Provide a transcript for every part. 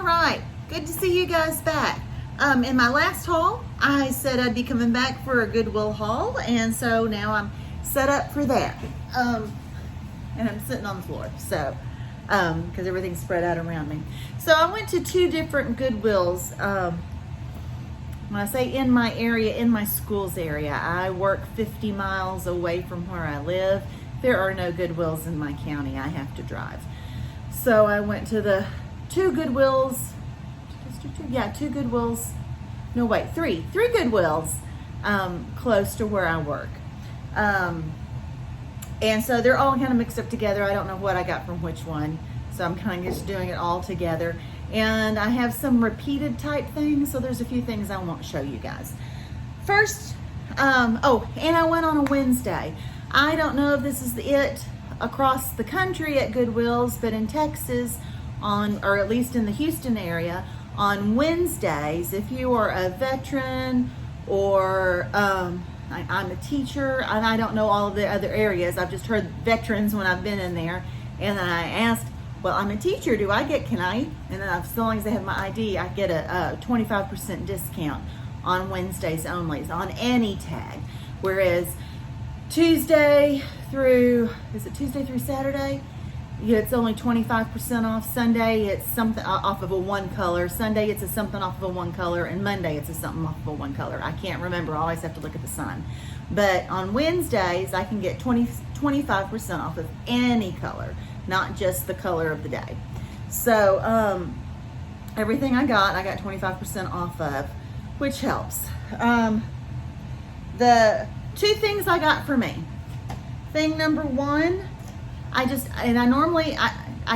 right, good to see you guys back. In my last haul, I said I'd be coming back for a Goodwill haul, and so now I'm set up for that. And I'm sitting on the floor, so because everything's spread out around me. So I went to two different Goodwills. When I say in my area, in my school's area, I work 50 miles away from where I live. There are no Goodwills in my county. I have to drive. So I went to the two Goodwills. Two Goodwills. No, wait, three Goodwills close to where I work. And so they're all kind of mixed up together. I don't know what I got from which one. So I'm kind of just doing it all together. And I have some repeated type things. So there's a few things I want to show you guys. First, and I went on a Wednesday. I don't know if this is it across the country at Goodwills, but in Texas, or at least in the Houston area, on Wednesdays, if you are a veteran or I'm a teacher, and I don't know all of the other areas. I've just heard veterans when I've been in there, and then I asked, well, I'm a teacher, and then as long as they have my ID, I get a 25% discount on Wednesdays only, on any tag. Whereas Tuesday through Saturday, it's only 25% off. Sunday, it's something off of a one color. Sunday, it's a something off of a one color. And Monday, it's a something off of a one color. I can't remember. I always have to look at the sun. But on Wednesdays, I can get 25% off of any color, not just the color of the day. So everything I got 25% off of, which helps. The two things I got for me. Thing number one, I normally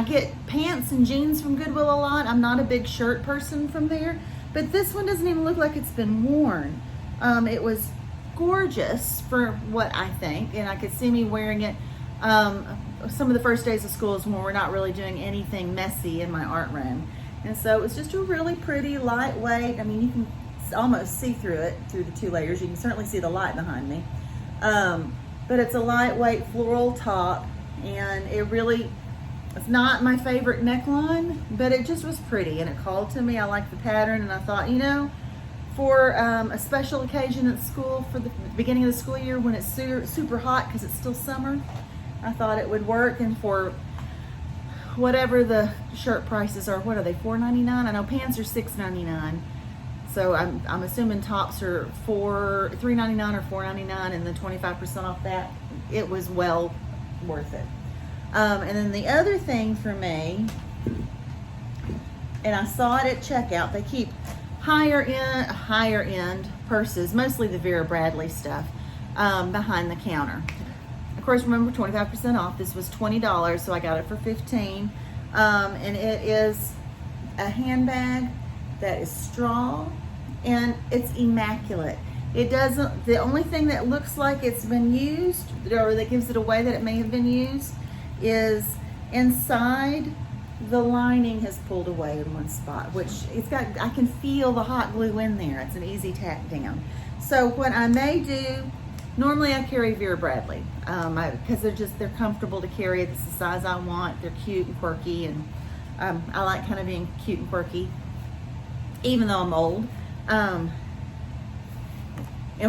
get pants and jeans from Goodwill a lot. I'm not a big shirt person from there, but this one doesn't even look like it's been worn. It was gorgeous for what I think, and I could see me wearing it some of the first days of school is when we're not really doing anything messy in my art room. And so it was just a really pretty, lightweight, I mean, you can almost see through it, through the two layers. You can certainly see the light behind me. But it's a lightweight floral top, and it's not my favorite neckline, but it just was pretty, and it called to me. I like the pattern, and I thought, for a special occasion at school for the beginning of the school year when it's super hot because it's still summer, I thought it would work. And for whatever the shirt prices are, what are they, $4.99? I know pants are $6.99. So I'm assuming tops are $3.99 or $4.99, and then 25% off that. It was well worth it. And then the other thing for me, and I saw it at checkout, they keep higher end purses, mostly the Vera Bradley stuff, behind the counter. Of course, remember 25% off. This was $20, so I got it for $15. And it is a handbag that is straw, and it's immaculate. The only thing that looks like it's been used, or that gives it away that it may have been used, is inside the lining has pulled away in one spot, which I can feel the hot glue in there. It's an easy tack down. So what I may do, normally I carry Vera Bradley, because they're comfortable to carry. It's the size I want. They're cute and quirky, and I like kind of being cute and quirky, even though I'm old. And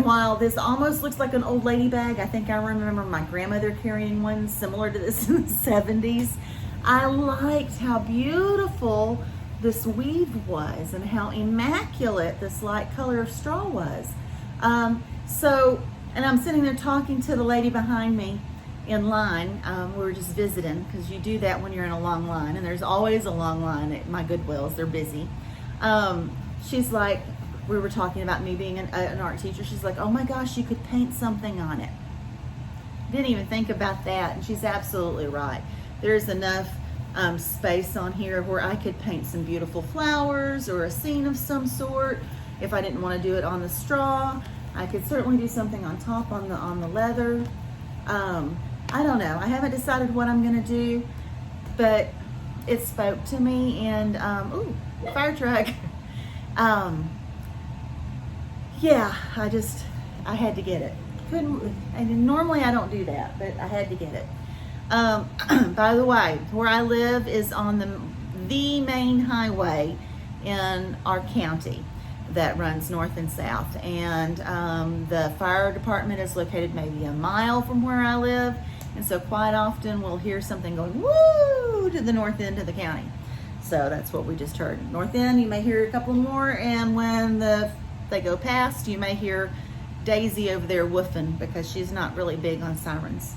while this almost looks like an old lady bag, I think I remember my grandmother carrying one similar to this in the 70s. I liked how beautiful this weave was and how immaculate this light color of straw was. And I'm sitting there talking to the lady behind me in line. We were just visiting, because you do that when you're in a long line, and there's always a long line at my Goodwills. They're busy. She's like, we were talking about me being an art teacher. She's like, oh my gosh, you could paint something on it. Didn't even think about that, and she's absolutely right. There's enough space on here where I could paint some beautiful flowers or a scene of some sort. If I didn't want to do it on the straw, I could certainly do something on top on the leather. I don't know. I haven't decided what I'm going to do, but it spoke to me, and ooh, fire truck. Yeah, I had to get it. And normally I don't do that, but I had to get it. By the way, where I live is on the main highway in our county that runs north and south. And the fire department is located maybe a mile from where I live. And so quite often we'll hear something going woo to the north end of the county. So that's what we just heard. North end, you may hear a couple more, and when they go past, you may hear Daisy over there woofing because she's not really big on sirens.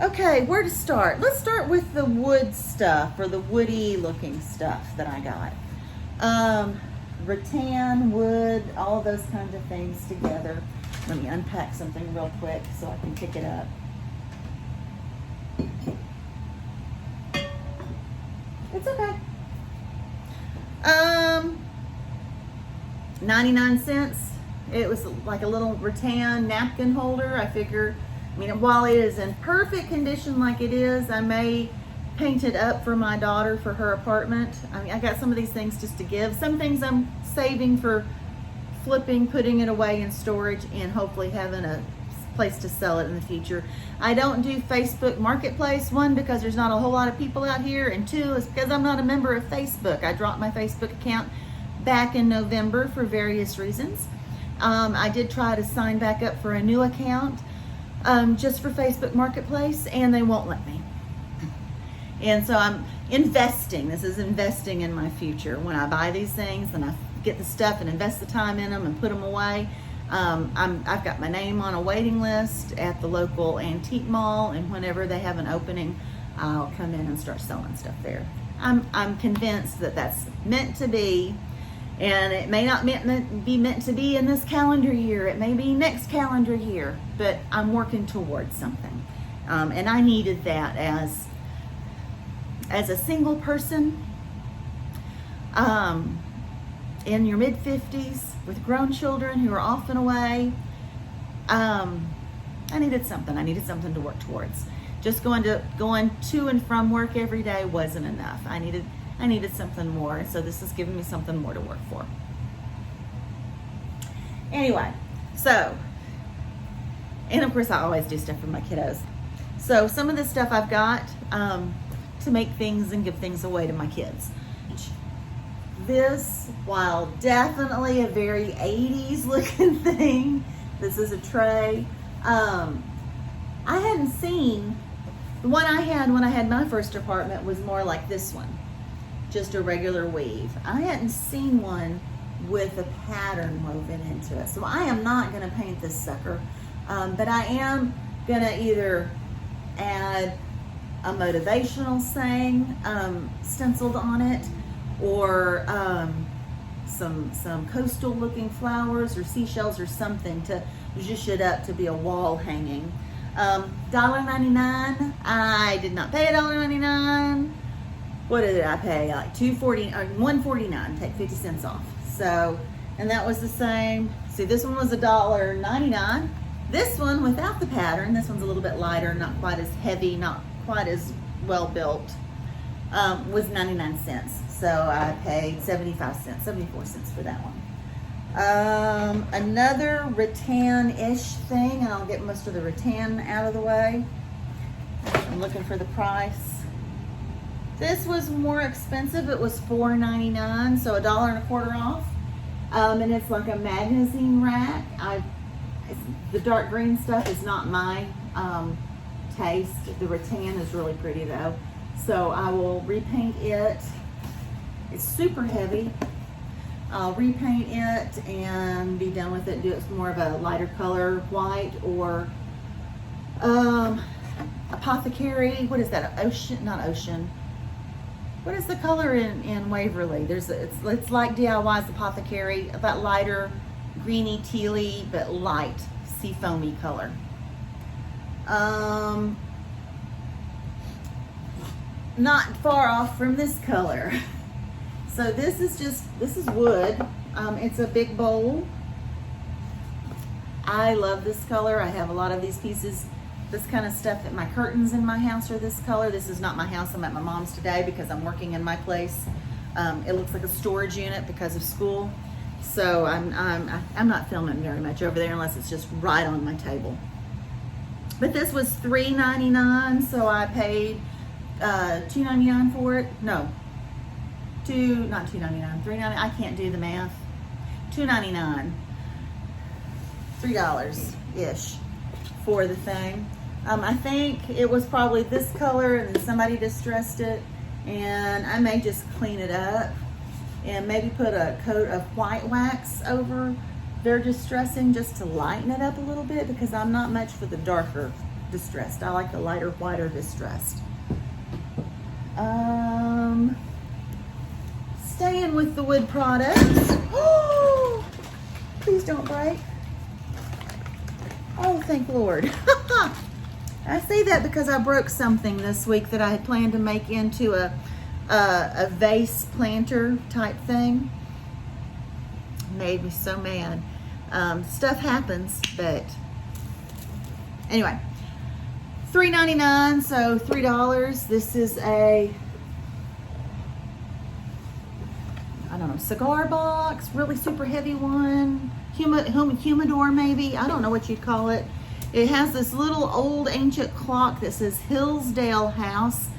Okay, where to start? Let's start with the wood stuff, or the woody looking stuff that I got. Rattan, wood, all of those kinds of things together. Let me unpack something real quick so I can pick it up. It's okay. 99 cents. It was like a little rattan napkin holder. I figure, while it is in perfect condition like it is, I may paint it up for my daughter for her apartment. I got some of these things just to give. Some things I'm saving for flipping, putting it away in storage, and hopefully having a place to sell it in the future. I don't do Facebook Marketplace, one, because there's not a whole lot of people out here, and two, is because I'm not a member of Facebook. I dropped my Facebook account back in November for various reasons. I did try to sign back up for a new account just for Facebook Marketplace, and they won't let me. And so I'm investing. This is investing in my future. When I buy these things and I get the stuff and invest the time in them and put them away, I've got my name on a waiting list at the local antique mall, and whenever they have an opening, I'll come in and start selling stuff there. I'm convinced that that's meant to be, and it may not be meant to be in this calendar year. It may be next calendar year, but I'm working towards something. And I needed that as a single person in your mid-50s with grown children who are off and away. I needed something. I needed something to work towards. Just going to and from work every day wasn't enough. I needed something more. So this is giving me something more to work for. Anyway, so, and of course I always do stuff for my kiddos. So some of this stuff I've got to make things and give things away to my kids. This, while definitely a very 80s looking thing, this is a tray. I hadn't seen, the one I had when I had my first apartment was more like this one, just a regular weave. I hadn't seen one with a pattern woven into it. So I am not gonna paint this sucker, but I am gonna either add a motivational saying stenciled on it, or some coastal looking flowers or seashells or something to zhuzh it up to be a wall hanging. $1.99. I did not pay $1.99. What did I pay? Like $1.49. Take 50 cents off. So, and that was the same. See, this one was $1.99. This one without the pattern. This one's a little bit lighter, not quite as heavy, not quite as well built. Was 99 cents. So I paid 74 cents for that one. Another rattan-ish thing, and I'll get most of the rattan out of the way. I'm looking for the price. This was more expensive. It was $4.99, so $1.25 off. And it's like a magazine rack. The dark green stuff is not my taste. The rattan is really pretty though. So I will repaint it. It's super heavy. I'll repaint it and be done with it. Do it more of a lighter color, white or apothecary. What is that? Ocean? Not ocean. What is the color in Waverly? It's like DIY's apothecary. That lighter, greeny, tealy, but light sea foamy color. Not far off from this color. So this is wood. It's a big bowl. I love this color. I have a lot of these pieces, this kind of stuff. That my curtains in my house are this color. This is not my house. I'm at my mom's today because I'm working in my place. It looks like a storage unit because of school. So I'm not filming very much over there unless it's just right on my table. But this was $3.99, so I paid $2.99 for it. No, not $2.99, $3.99. I can't do the math. $2.99, $3-ish for the thing. I think it was probably this color and then somebody distressed it, and I may just clean it up and maybe put a coat of white wax over their distressing just to lighten it up a little bit, because I'm not much for the darker distressed. I like the lighter, whiter distressed. Staying with the wood products. Oh, please don't break. Oh, thank Lord. I say that because I broke something this week that I had planned to make into a vase planter type thing. Made me so mad. Stuff happens, but anyway. $3.99, so $3. This is a, I don't know, cigar box, really super heavy one, humidor maybe, I don't know what you'd call it. It has this little old ancient clock that says Hillsdale House,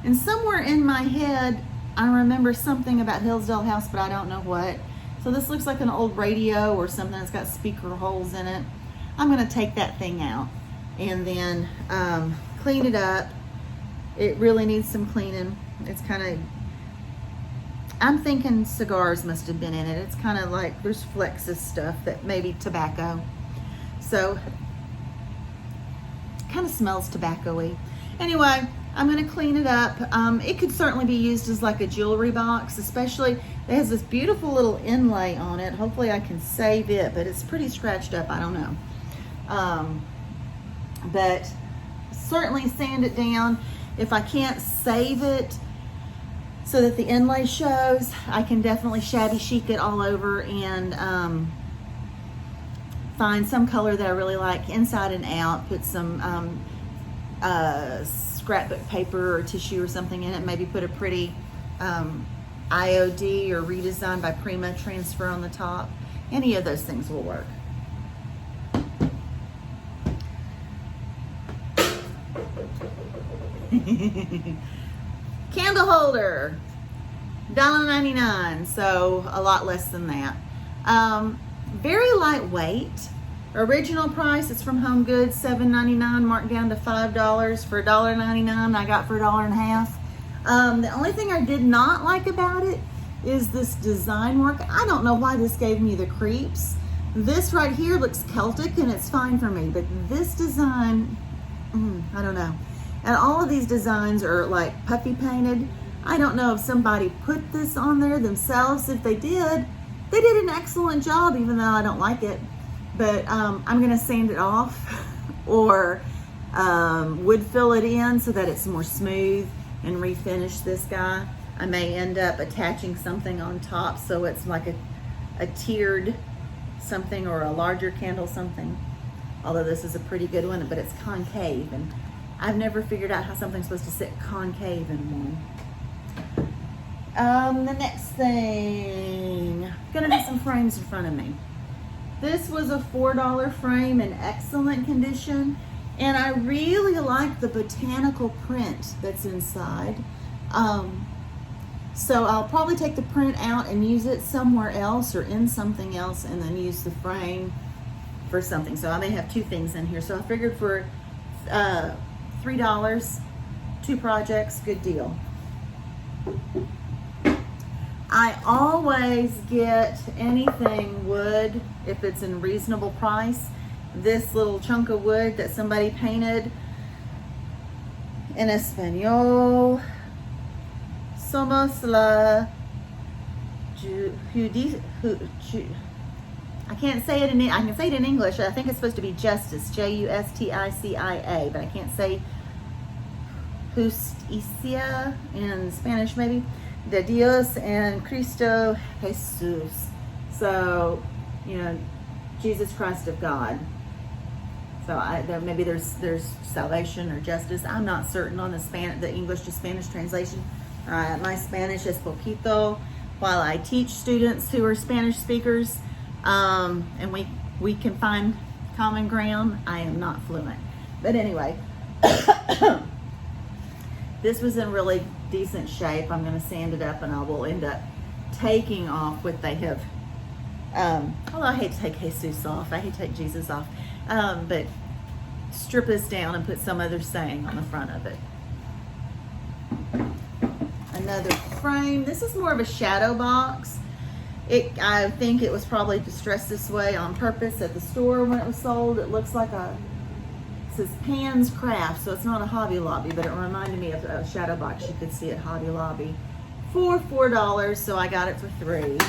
and somewhere in my head I remember something about Hillsdale House, but I don't know what. So this looks like an old radio or something that's got speaker holes in it. I'm gonna take that thing out and then clean it up. It really needs some cleaning. It's kind of, I'm thinking cigars must have been in it. It's kind of like there's Flexus stuff that maybe tobacco. So kind of smells tobacco-y. Anyway, I'm gonna clean it up. It could certainly be used as like a jewelry box, especially it has this beautiful little inlay on it. Hopefully I can save it, but it's pretty scratched up, I don't know. But certainly sand it down. If I can't save it so that the inlay shows, I can definitely shabby chic it all over and find some color that I really like inside and out, put some scrapbook paper or tissue or something in it, maybe put a pretty IOD or redesigned by Prima transfer on the top. Any of those things will work. Candle holder, $1.99, so a lot less than that. Very lightweight. Original price, it's from Home Goods, $7.99, marked down to $5 for $1.99. I got for $1.50. The only thing I did not like about it is this design work. I don't know why this gave me the creeps. This right here looks Celtic and it's fine for me, but this design, I don't know. And all of these designs are like puffy painted. I don't know if somebody put this on there themselves. If they did an excellent job, even though I don't like it. But I'm gonna sand it off or wood fill it in so that it's more smooth and refinish this guy. I may end up attaching something on top so it's like a tiered something or a larger candle something. Although this is a pretty good one, but it's concave, and I've never figured out how something's supposed to sit concave in one. The next thing, gonna have some frames in front of me. This was a $4 frame in excellent condition, and I really like the botanical print that's inside. So I'll probably take the print out and use it somewhere else or in something else, and then use the frame for something. So I may have two things in here. So I figured for $3, 2 projects, good deal. I always get anything wood if it's in reasonable price. This little chunk of wood that somebody painted in Espanol. Somos la I can't say it I can say it in English. I think it's supposed to be justice, Justicia, but I can't say justicia in Spanish maybe. De Dios and Cristo Jesus. So, Jesus Christ of God. So maybe there's salvation or justice. I'm not certain on the English to Spanish translation. My Spanish is poquito. While I teach students who are Spanish speakers, and we can find common ground, I am not fluent. But anyway, this was in really decent shape. I'm going to sand it up, and I will end up taking off what they have. Although I hate to take Jesus off. I hate to take Jesus off. But strip this down and put some other saying on the front of it. Another frame. This is more of a shadow box. I think it was probably distressed this way on purpose at the store when it was sold. It looks like it says Pan's Craft, so it's not a Hobby Lobby, but it reminded me of a shadow box you could see at Hobby Lobby for $4, so I got it for $3.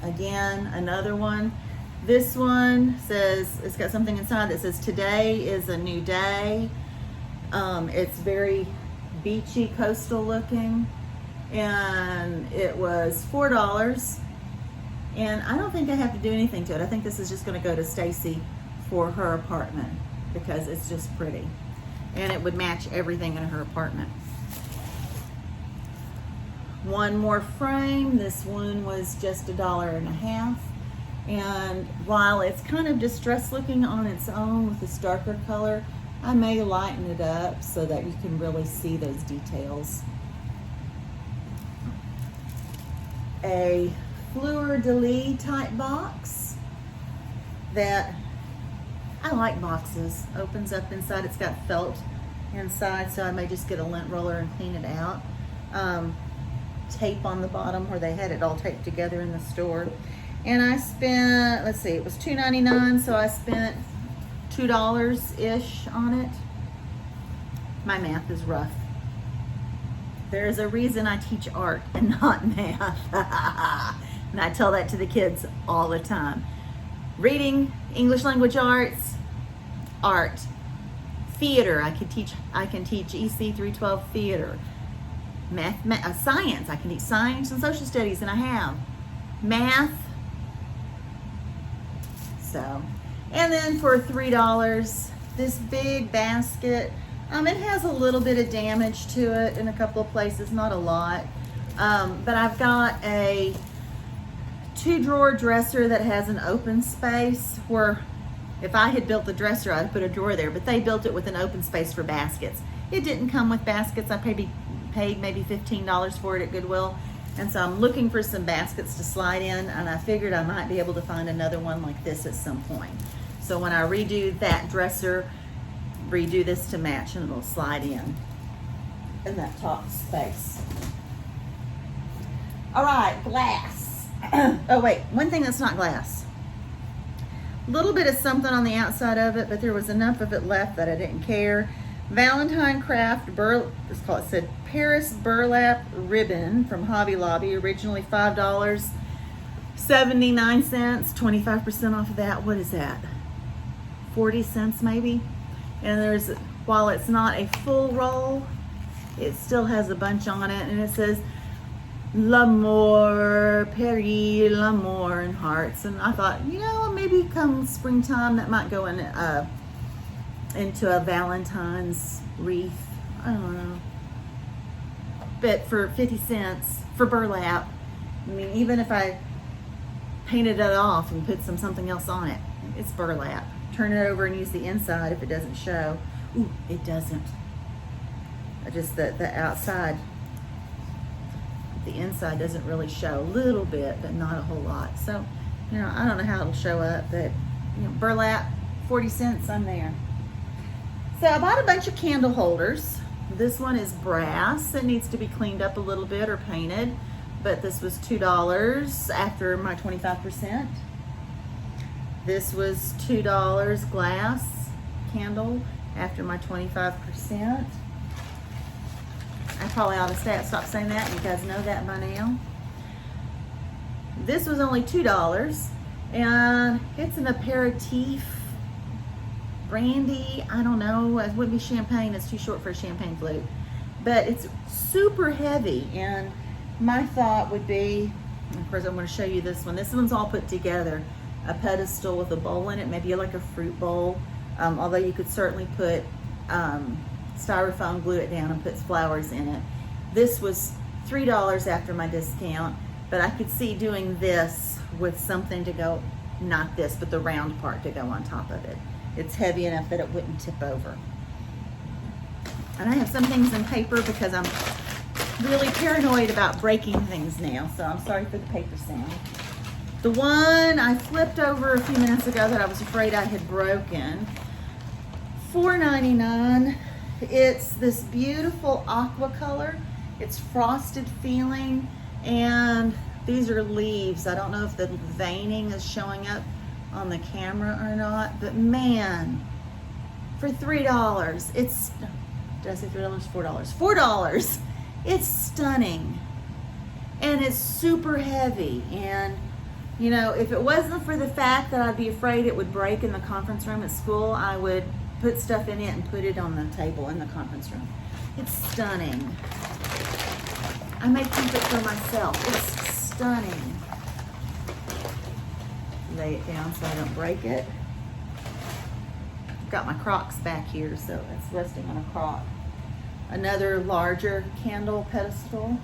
Again, another one. This one says, it's got something inside that says, today is a new day. It's very beachy, coastal looking. And it was $4, and I don't think I have to do anything to it. I think this is just going to go to Stacy for her apartment because it's just pretty, and it would match everything in her apartment. One more frame. This one was just $1.50, and while it's kind of distressed looking on its own with this darker color, I may lighten it up so that you can really see those details. A fleur-de-lis type box that I like boxes. Opens up inside. It's got felt inside, so I may just get a lint roller and clean it out. Tape on the bottom where they had it all taped together in the store. And I spent, let's see, it was $2.99, so I spent $2-ish on it. My math is rough. There's a reason I teach art and not math. And I tell that to the kids all the time. Reading, English language arts, art, theater. I can teach EC 312 theater. Science. I can teach science and social studies, and I have math. So, and then for $3, this big basket. It has a little bit of damage to it in a couple of places, not a lot. But I've got a 2-drawer dresser that has an open space where if I had built the dresser, I'd put a drawer there, but they built it with an open space for baskets. It didn't come with baskets. I paid maybe $15 for it at Goodwill. And so I'm looking for some baskets to slide in, and I figured I might be able to find another one like this at some point. So when I redo that dresser, redo this to match, and it'll slide in that top space. All right, glass. Oh wait, one thing that's not glass. A little bit of something on the outside of it, but there was enough of it left that I didn't care. Valentine Craft it said Paris burlap ribbon from Hobby Lobby, originally $5.79, 25% off of that. What is that? 40 cents maybe? And while it's not a full roll, it still has a bunch on it, and it says L'amour, Paris, L'amour, and hearts. And I thought, maybe come springtime that might go into a Valentine's wreath. I don't know. But for 50 cents for burlap, I mean, even if I painted it off and put something else on it, it's burlap. Turn it over and use the inside if it doesn't show. Ooh, it doesn't. Just the outside, the inside doesn't really show. A little bit, but not a whole lot. So, I don't know how it'll show up, but burlap, 40 cents, I'm there. So I bought a bunch of candle holders. This one is brass. It needs to be cleaned up a little bit or painted, but this was $2 after my 25%. This was $2 glass candle after my 25%. I probably ought to stop saying that. You guys know that by now. This was only $2, and it's an aperitif brandy. I don't know. It wouldn't be champagne. It's too short for a champagne flute. But it's super heavy, and my thought would be, of course I'm going to show you this one. This one's all put together. A pedestal with a bowl in it, maybe like a fruit bowl. Although you could certainly put styrofoam, glue it down, and put flowers in it. This was $3 after my discount, but I could see doing this with something to go, not this, but the round part to go on top of it. It's heavy enough that it wouldn't tip over. And I have some things in paper because I'm really paranoid about breaking things now, so I'm sorry for the paper sound. The one I flipped over a few minutes ago that I was afraid I had broken, $4.99. It's this beautiful aqua color. It's frosted feeling, and these are leaves. I don't know if the veining is showing up on the camera or not, but man, for $3, it's, did I say $3? $4. $4. It's stunning, and it's super heavy. And you know, if it wasn't for the fact that I'd be afraid it would break in the conference room at school, I would put stuff in it and put it on the table in the conference room. It's stunning. I may keep it for myself. It's stunning. Lay it down so I don't break it. Got my Crocs back here, so it's resting on a Croc. Another larger candle pedestal.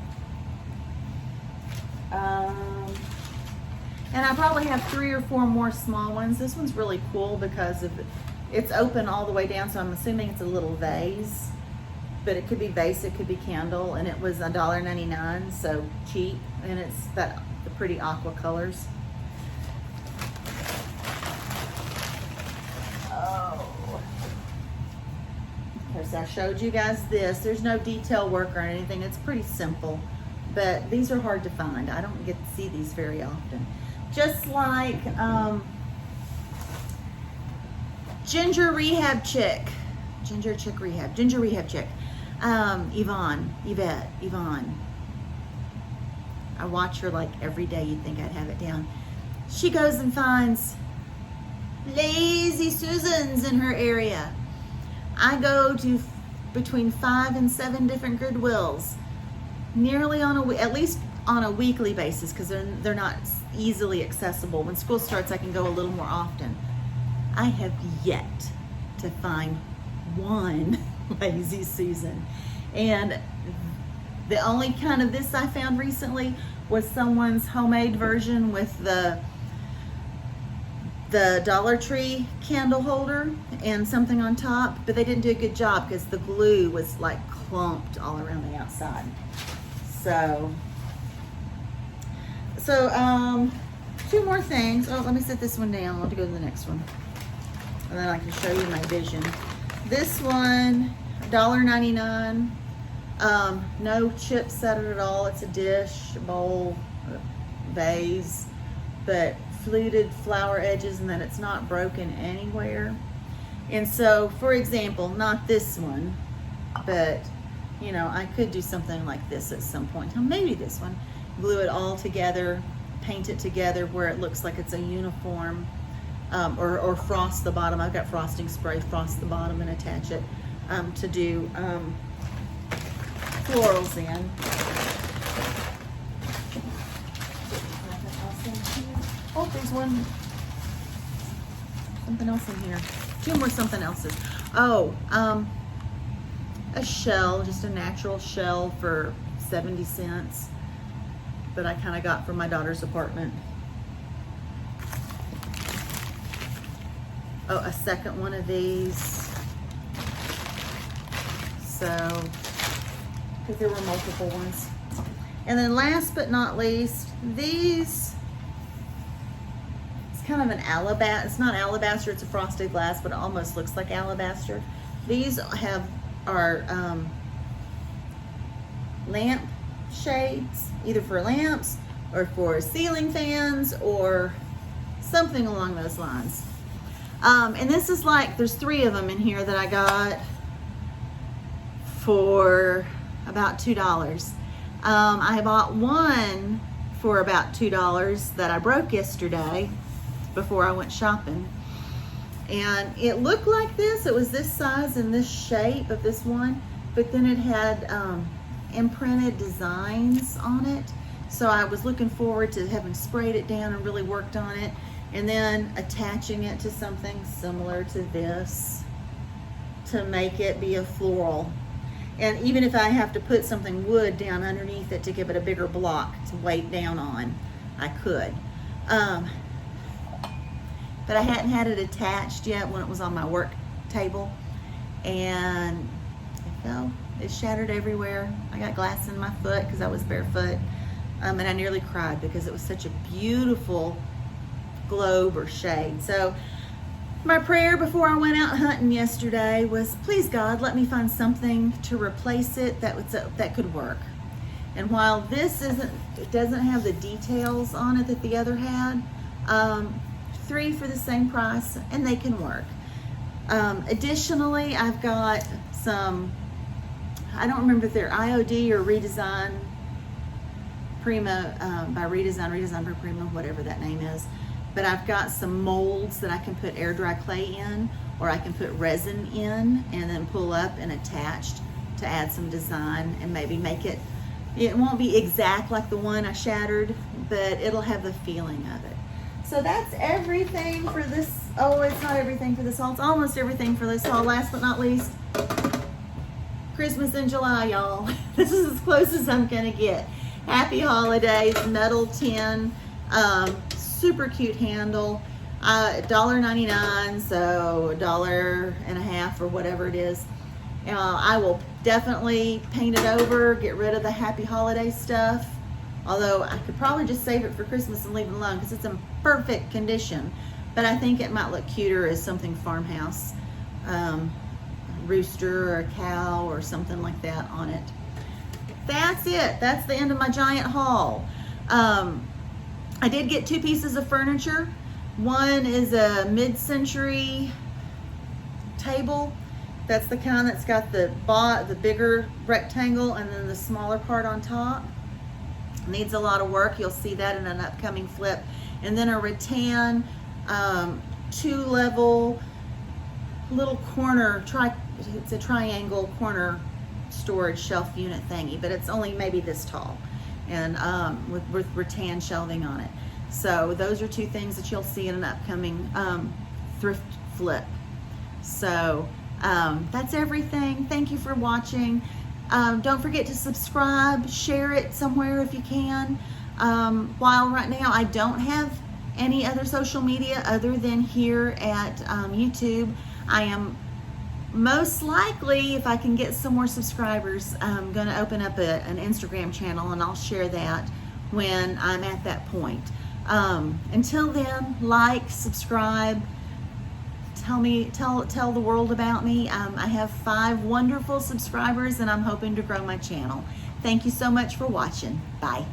And I probably have 3 or 4 more small ones. This one's really cool because of it's open all the way down, so I'm assuming it's a little vase, but it could be vase, it could be candle, and it was $1.99, so cheap, and it's the pretty aqua colors. Oh, of course I showed you guys this. There's no detail work or anything. It's pretty simple, but these are hard to find. I don't get to see these very often. Just like Ginger Rehab Chick. Yvonne. I watch her like every day. You'd think I'd have it down. She goes and finds Lazy Susans in her area. I go to between 5 and 7 different Goodwills, nearly on at least on a weekly basis, because they're not easily accessible. When school starts, I can go a little more often. I have yet to find one Lazy Susan, and the only kind of this I found recently was someone's homemade version with the Dollar Tree candle holder and something on top, but they didn't do a good job because the glue was like clumped all around the outside. So 2 more things. Oh, let me set this one down. I'll have to go to the next one, and then I can show you my vision. This one, $1.99. No chip set at all. It's a dish, bowl, vase, but fluted flower edges, and then it's not broken anywhere. And so, for example, not this one, but you know, I could do something like this at some point. Maybe this one. Glue it all together, paint it together where it looks like it's a uniform, or frost the bottom. I've got frosting spray, frost the bottom and attach it to do florals in. Oh, there's something else in here. 2 more something else's. Oh, a shell, just a natural shell for 70 cents that I kind of got from my daughter's apartment. Oh, a second one of these. So, because there were multiple ones. And then last but not least, these, it's kind of an alabaster. It's not alabaster, it's a frosted glass, but it almost looks like alabaster. These are lamp shades, either for lamps or for ceiling fans or something along those lines. And this is like, there's 3 of them in here that I got for about $2. I bought one for about $2 that I broke yesterday before I went shopping. And it looked like this. It was this size and this shape of this one, but then it had imprinted designs on it. So I was looking forward to having sprayed it down and really worked on it, and then attaching it to something similar to this to make it be a floral. And even if I have to put something wood down underneath it to give it a bigger block to weight down on, I could. But I hadn't had it attached yet when it was on my work table. And I though. It shattered everywhere. I got glass in my foot because I was barefoot. And I nearly cried because it was such a beautiful globe or shade. So my prayer before I went out hunting yesterday was, please God, let me find something to replace it that could work. And while this it doesn't have the details on it that the other had, 3 for the same price, and they can work. Additionally, I've got some, I don't remember if they're IOD or Redesign Prima, by Redesign for Prima, whatever that name is. But I've got some molds that I can put air dry clay in, or I can put resin in and then pull up and attach to add some design and maybe make it, it won't be exact like the one I shattered, but it'll have the feeling of it. So that's everything for this. Oh, it's not everything for this haul. It's almost everything for this haul. Last but not least, Christmas in July, y'all. This is as close as I'm gonna get. Happy holidays, metal tin, super cute handle, $1.99, so $1.50 or whatever it is. I will definitely paint it over, get rid of the happy holiday stuff. Although I could probably just save it for Christmas and leave it alone because it's in perfect condition. But I think it might look cuter as something farmhouse, rooster or a cow or something like that on it. That's it. That's the end of my giant haul. I did get 2 pieces of furniture. One is a mid-century table. That's the kind that's got the bigger rectangle and then the smaller part on top. Needs a lot of work. You'll see that in an upcoming flip. And then a rattan 2-level little corner, it's a triangle corner storage shelf unit thingy, but it's only maybe this tall, and with rattan shelving on it. So those are 2 things that you'll see in an upcoming thrift flip. So that's everything. Thank you for watching. Don't forget to subscribe, share it somewhere if you can. While right now I don't have any other social media other than here at YouTube, I am most likely, if I can get some more subscribers, I'm going to open up an Instagram channel, and I'll share that when I'm at that point. Until then, like, subscribe, tell the world about me. I have 5 wonderful subscribers, and I'm hoping to grow my channel. Thank you so much for watching. Bye.